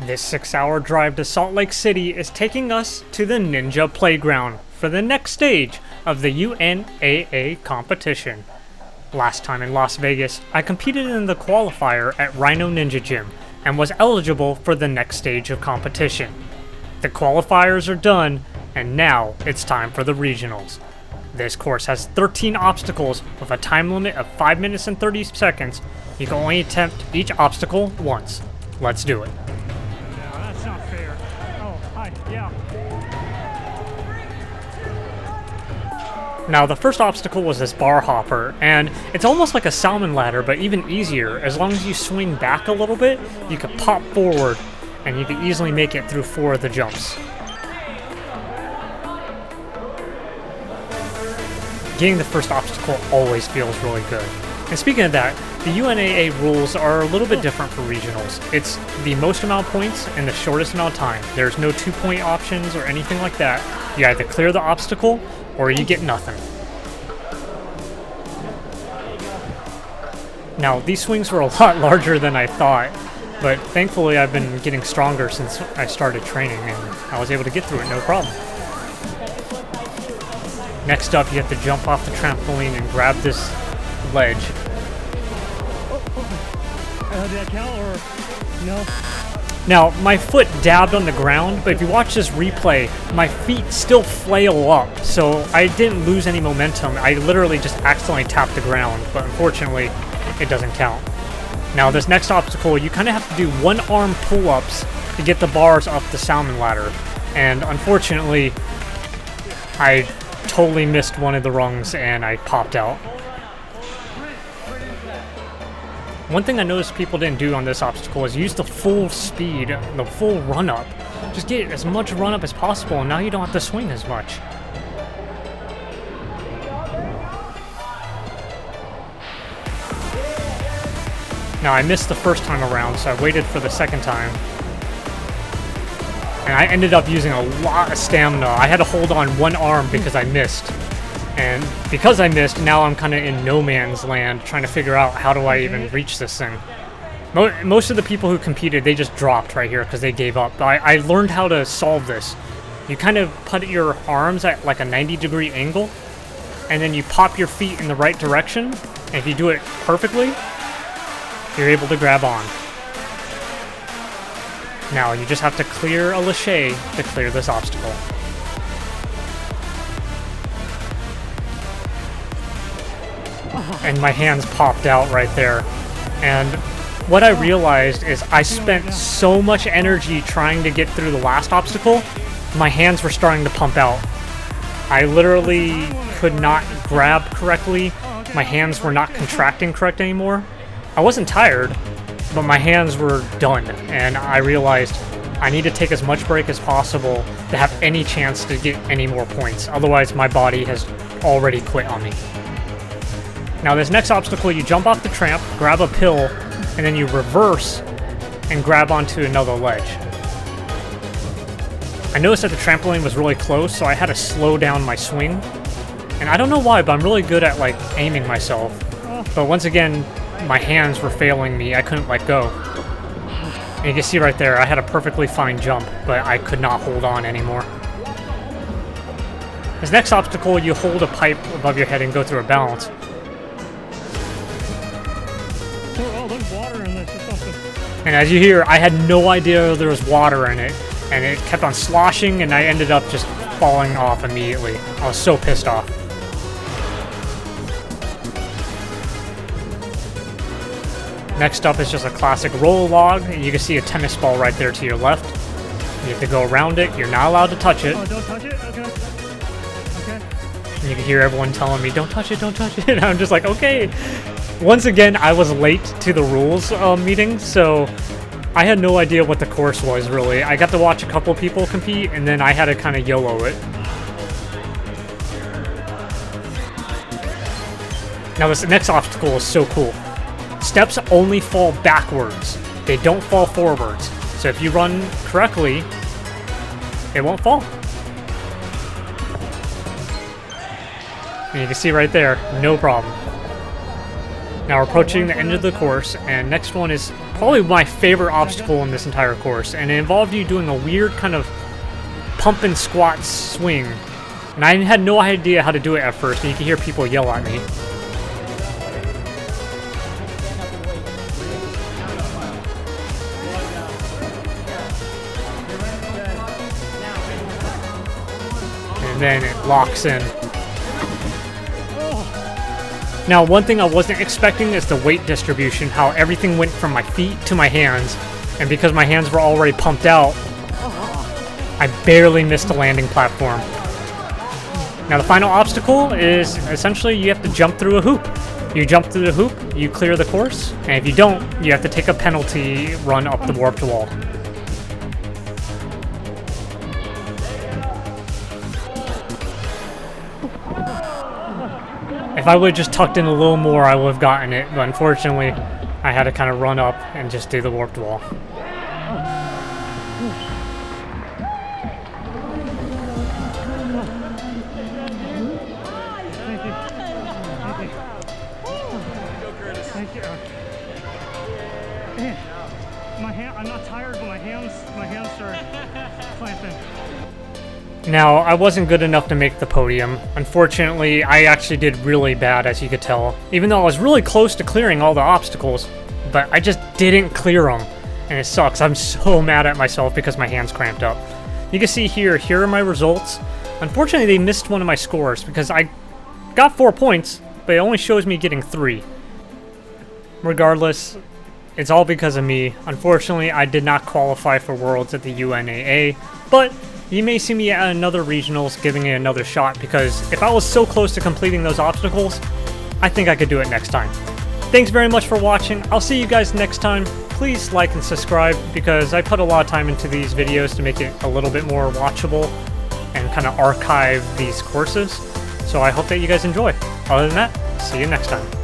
This 6-hour drive to Salt Lake City is taking us to the Ninja Playground for the next stage of the UNAA competition. Last time in Las Vegas, I competed in the qualifier at Rhino Ninja Gym and was eligible for the next stage of competition. The qualifiers are done, and now it's time for the regionals. This course has 13 obstacles with a time limit of 5 minutes and 30 seconds. You can only attempt each obstacle once. Let's do it. That's not fair. Oh, hi, yeah. Now, the first obstacle was this bar hopper, and it's almost like a salmon ladder, but even easier. As long as you swing back a little bit, you can pop forward, and you can easily make it through 4 of the jumps. Getting the first obstacle always feels really good. And speaking of that, the UNAA rules are a little bit different for regionals. It's the most amount of points and the shortest amount of time. There's no 2-point options or anything like that. You either clear the obstacle or you get nothing. Now, these swings were a lot larger than I thought, but thankfully I've been getting stronger since I started training and I was able to get through it no problem. Next up, you have to jump off the trampoline and grab this ledge. Did that count or no? Now, my foot dabbed on the ground, but if you watch this replay, my feet still flail up, so I didn't lose any momentum. I literally just accidentally tapped the ground, but unfortunately, it doesn't count. Now, this next obstacle, you kind of have to do one-arm pull-ups to get the bars up the salmon ladder, and unfortunately, I totally missed one of the rungs and I popped out. One thing I noticed people didn't do on this obstacle is use the full speed, the full run-up. Just get as much run-up as possible, and now you don't have to swing as much. Now, I missed the first time around, so I waited for the second time. And I ended up using a lot of stamina. I had to hold on one arm because I missed. And because I missed, now I'm kind of in no man's land trying to figure out how do I even reach this thing. Most of the people who competed, they just dropped right here because they gave up. But I learned how to solve this. You kind of put your arms at like a 90-degree angle, and then you pop your feet in the right direction. And if you do it perfectly, you're able to grab on. Now, you just have to clear a lache to clear this obstacle. And my hands popped out right there. And what I realized is I spent so much energy trying to get through the last obstacle, my hands were starting to pump out. I literally could not grab correctly. My hands were not contracting correct anymore. I wasn't tired, but my hands were done, and I realized I need to take as much break as possible to have any chance to get any more points. Otherwise, my body has already quit on me. Now, this next obstacle, you jump off the tramp, grab a pill, and then you reverse and grab onto another ledge. I noticed that the trampoline was really close, so I had to slow down my swing. And I don't know why, but I'm really good at, like, aiming myself. But once again, my hands were failing me. I couldn't let go. And you can see right there, I had a perfectly fine jump, but I could not hold on anymore. This next obstacle, you hold a pipe above your head and go through a balance. Oh, there's water in this or something. And as you hear, I had no idea there was water in it, and it kept on sloshing, and I ended up just falling off immediately. I was so pissed off. Next up is just a classic roll log. You can see a tennis ball right there to your left. You have to go around it. You're not allowed to touch it. Oh, don't touch it? Okay. Okay. And you can hear everyone telling me, don't touch it, don't touch it. And I'm just like, okay. Once again, I was late to the rules meeting, so I had no idea what the course was, really. I got to watch a couple people compete, and then I had to kind of YOLO it. Now, this next obstacle is so cool. Steps only fall backwards. They don't fall forwards. So if you run correctly, it won't fall. And you can see right there, no problem. Now we're approaching the end of the course, and next one is probably my favorite obstacle in this entire course, and it involved you doing a weird kind of pump and squat swing. And I had no idea how to do it at first, and you can hear people yell at me. And then it locks in. Now, one thing I wasn't expecting is the weight distribution, how everything went from my feet to my hands, and because my hands were already pumped out, I barely missed the landing platform. Now, the final obstacle is essentially you have to jump through a hoop. You jump through the hoop, you clear the course, and if you don't, you have to take a penalty run up the warped wall. If I would have just tucked in a little more, I would have gotten it, but unfortunately, I had to kind of run up and just do the warped wall. Thank you. Man, I'm not tired, but my hands are clamping. Now, I wasn't good enough to make the podium. Unfortunately, I actually did really bad, as you could tell. Even though I was really close to clearing all the obstacles, but I just didn't clear them. And it sucks. I'm so mad at myself because my hands cramped up. You can see here are my results. Unfortunately, they missed one of my scores because I got 4 points, but it only shows me getting 3. Regardless, it's all because of me. Unfortunately, I did not qualify for Worlds at the UNAA, but you may see me at another regionals giving it another shot, because if I was so close to completing those obstacles, I think I could do it next time. Thanks very much for watching. I'll see you guys next time. Please like and subscribe, because I put a lot of time into these videos to make it a little bit more watchable and kind of archive these courses. So I hope that you guys enjoy. Other than that, see you next time.